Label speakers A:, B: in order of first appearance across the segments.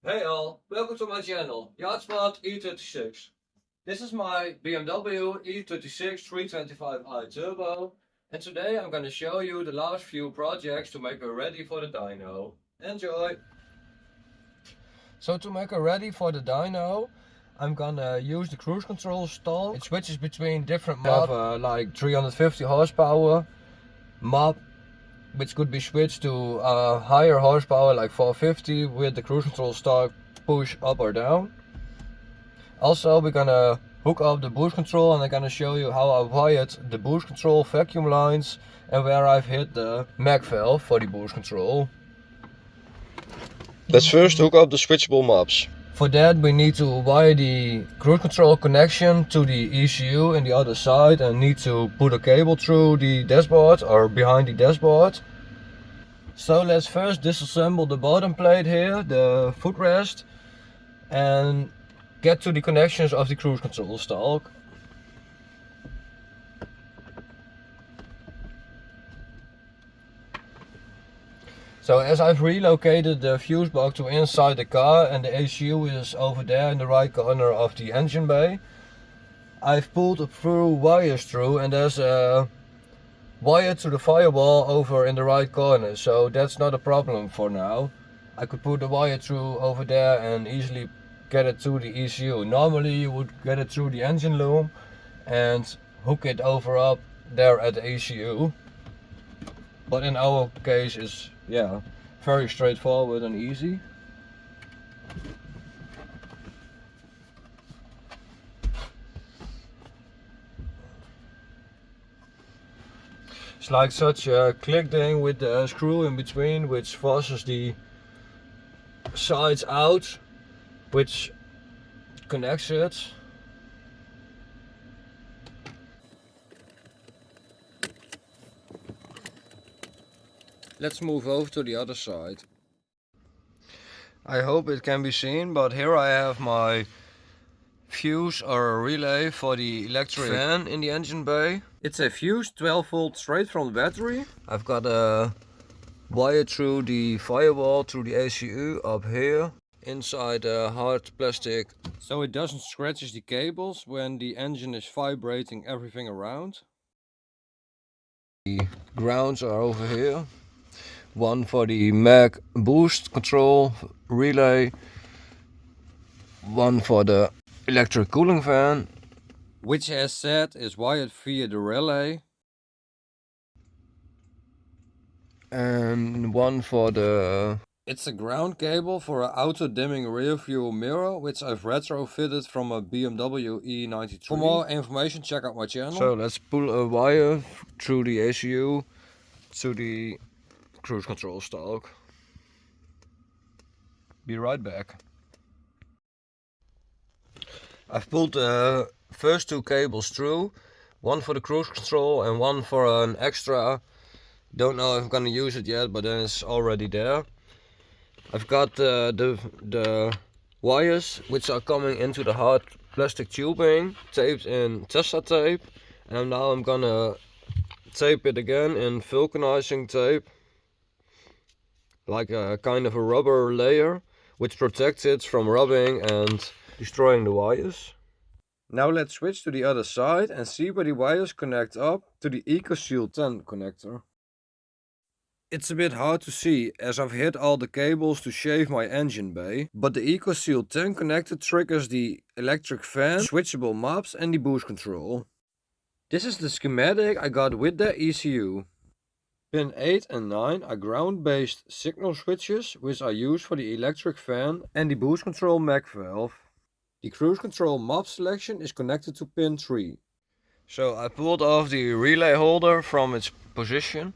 A: Hey all, welcome to my channel, Yachtspot E36. This is my BMW E36 325i Turbo, and today I'm going to show you the last few projects to make her ready for the dyno. Enjoy! So to make her ready for the dyno, I'm gonna use the cruise control stalk. It switches between different mobs, like 350 horsepower mob, which could be switched to higher horsepower like 450 with the cruise control stalk push up or down. Also, we're gonna hook up the boost control, and I'm gonna show you how I wired the boost control vacuum lines and where I've hit the mag valve for the boost control. Let's first hook up the switchable mobs. For that we need to wire the cruise control connection to the ECU in the other side and need to put a cable through the dashboard or behind the dashboard. So let's first disassemble the bottom plate here, the footrest, and get to the connections of the cruise control stalk. So as I've relocated the fuse box to inside the car and the ECU is over there in the right corner of the engine bay, I've pulled through wires through, and there's a wire to the firewall over in the right corner, so that's not a problem for now. I could put the wire through over there and easily get it to the ECU. Normally you would get it through the engine loom and hook it over up there at the ECU. But in our case it's very straightforward and easy. It's like such a click thing with the screw in between, which forces the sides out, which connects it. Let's move over to the other side. I hope it can be seen, but here I have my fuse or relay for the electric fan in the engine bay. It's a fuse 12 volt straight from the battery. I've got a wire through the firewall through the ECU up here inside a hard plastic, so it doesn't scratch the cables when the engine is vibrating everything around. The grounds are over here. One for the mag boost control relay, one for the electric cooling fan, which as said is wired via the relay, and one for the... It's a ground cable for an auto dimming rear view mirror, which I've retrofitted from a BMW E93. For more information check out my channel. So let's pull a wire through the ECU to the cruise control stalk. Be right back. I've pulled the first two cables through, one for the cruise control and one for an extra. Don't know if I'm gonna use it yet, but then it's already there. I've got the wires which are coming into the hard plastic tubing taped in Tessa tape, and now I'm gonna tape it again in vulcanizing tape, like a kind of a rubber layer which protects it from rubbing and destroying the wires. Now let's switch to the other side and see where the wires connect up to the EcoSeal 10 connector. It's a bit hard to see as I've hit all the cables to shave my engine bay, but the EcoSeal 10 connector triggers the electric fan, switchable mobs and the boost control. This is the schematic I got with the ECU. Pin 8 and 9 are ground-based signal switches which are used for the electric fan and the boost control mag valve. The cruise control mob selection is connected to pin 3. So I pulled off the relay holder from its position.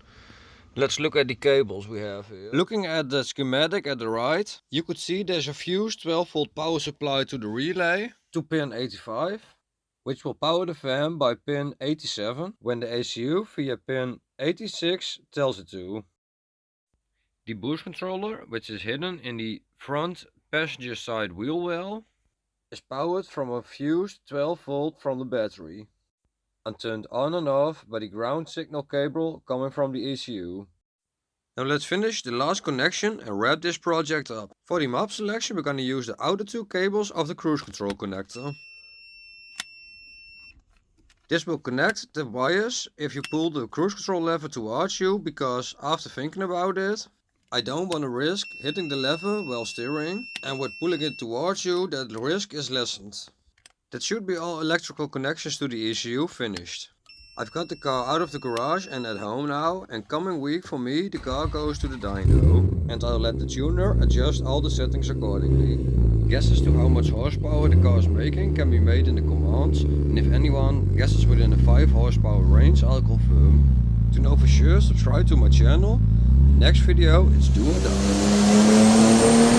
A: Let's look at the cables we have here. Looking at the schematic at the right, you could see there's a fused 12 volt power supply to the relay to pin 85, which will power the fan by pin 87 when the ECU via pin 86 tells it to. The boost controller, which is hidden in the front passenger side wheel well, is powered from a fused 12 volt from the battery and turned on and off by the ground signal cable coming from the ECU. Now let's finish the last connection and wrap this project up. For the map selection we're gonna use the outer two cables of the cruise control connector. This will connect the wires if you pull the cruise control lever towards you, because after thinking about it, I don't want to risk hitting the lever while steering, and with pulling it towards you that risk is lessened. That should be all electrical connections to the ECU finished. I've got the car out of the garage and at home now, and coming week for me the car goes to the dyno, and I'll let the tuner adjust all the settings accordingly. Guesses to how much horsepower the car is making can be made in the commands, and if anyone guesses within the 5 horsepower range I'll confirm. To know for sure, subscribe to my channel. Next video it's do or die.